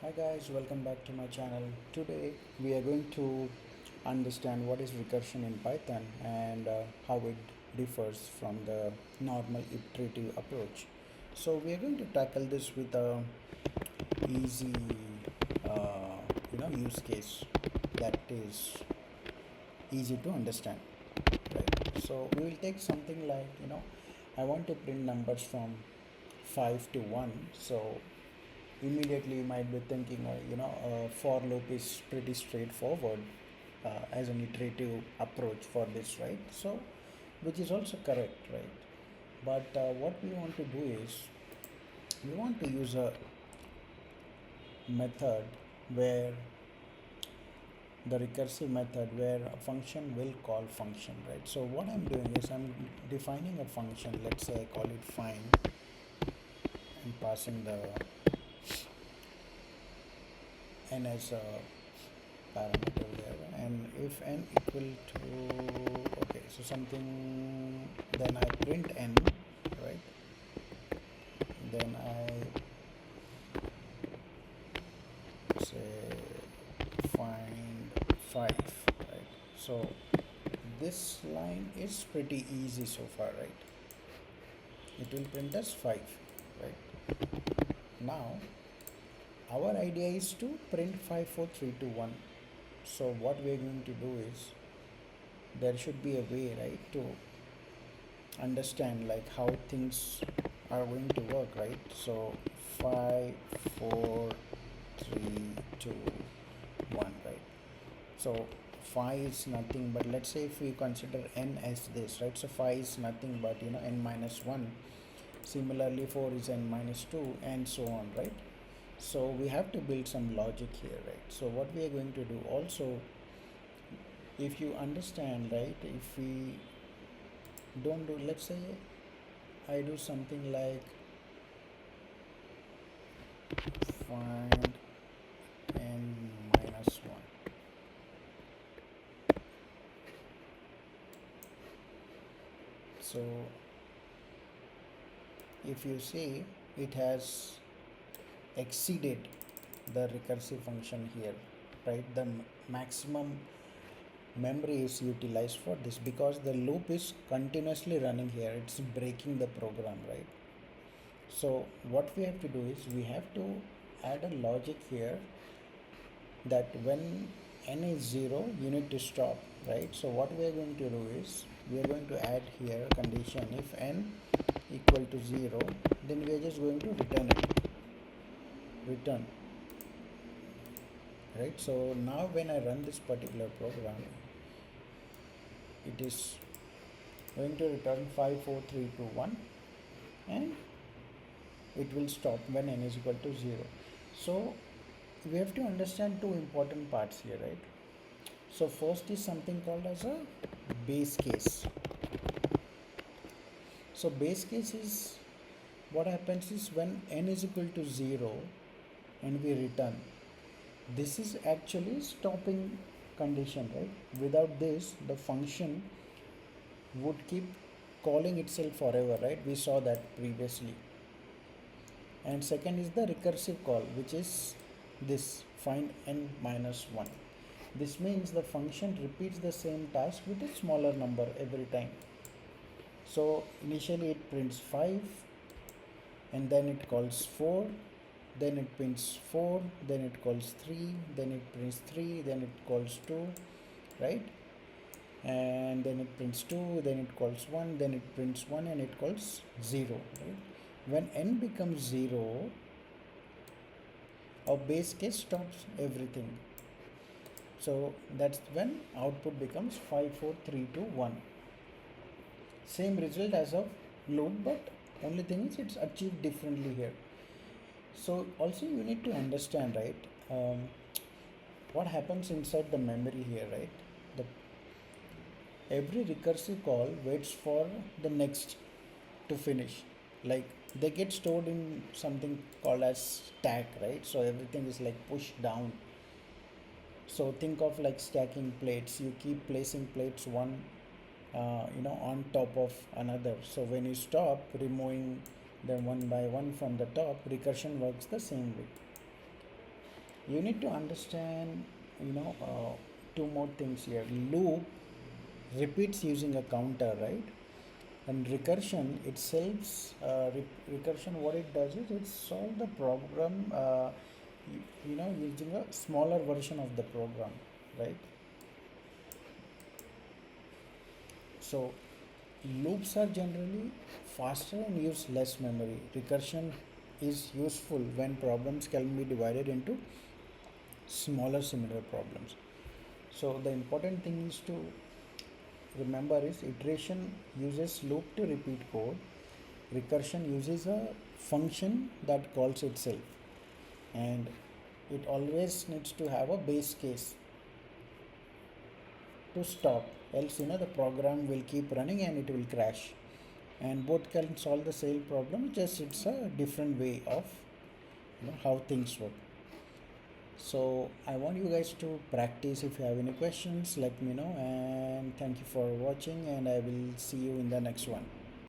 Hi guys, welcome back to my channel. Today we are going to understand what is recursion in Python and how it differs from the normal iterative approach. So we are going to tackle this with a easy use case that is easy to understand, right? So we will take something like I want to print numbers from 5 to 1. So immediately you might be thinking for loop is pretty straightforward as an iterative approach for this, right? So which is also correct, right? But what we want to do is we want to use a method where the recursive method where a function will call function, right? So what I'm doing is I'm defining a function. Let's say I call it find and passing the n as a parameter there, and if n equal to, okay, so something, then I print n, right? Then I say find 5, right? So this line is pretty easy so far, right? It will print us 5, right? Now our idea is to print 5 4 3 2 1. So what we're going to do is there should be a way, right, to understand like how things are going to work, right? So 5 4 3 2 1, right? So 5 is nothing but, let's say if we consider n as this, right? So 5 is nothing but n minus 1. Similarly 4 is n minus 2 and so on, right? So we have to build some logic here, right? So what we are going to do also, if you understand, right, if we don't do, let's say I do something like find n minus 1. So if you see, it has exceeded the recursive function here, right? The maximum memory is utilized for this because the loop is continuously running here. It's breaking the program, right? So what we have to do is we have to add a logic here that when n is 0 you need to stop, right? So what we are going to do is we are going to add here a condition. If n equal to 0, then we are just going to return, right? So now when I run this particular program, it is going to return 5 4 3 2 1, and it will stop when n is equal to 0. So we have to understand two important parts here, right? So first is something called as a base case. So base case is what happens is when n is equal to 0 and we return, this is actually stopping condition, right? Without this the function would keep calling itself forever, right? We saw that previously. And second is the recursive call, which is this find n minus 1. This means the function repeats the same task with a smaller number every time. So initially it prints 5, and then it calls 4, then it prints 4, then it calls 3, then it prints 3, then it calls 2, right? And then it prints 2, then it calls 1, then it prints 1, and it calls 0, right? When n becomes 0, our base case stops everything. So that's when output becomes 5 4 3 2 1. Same result as of loop, but only thing is it's achieved differently here. So also you need to understand, right, what happens inside the memory here, right? The every recursive call waits for the next to finish. Like they get stored in something called as stack, right? So everything is like pushed down. So think of like stacking plates. You keep placing plates one on top of another. So when you stop removing them one by one from the top, recursion works the same way. You need to understand, two more things here. Loop repeats using a counter, right? And recursion itself, recursion, what it does is it solves the program, using a smaller version of the program, right? So loops are generally faster and use less memory. Recursion is useful when problems can be divided into smaller similar problems. So the important thing is to remember is iteration uses loop to repeat code. Recursion uses a function that calls itself, and it always needs to have a base case to stop, else the program will keep running and it will crash. And both can solve the same problem, just it's a different way of how things work. So I want you guys to practice. If you have any questions, let me know, and thank you for watching, and I will see you in the next one.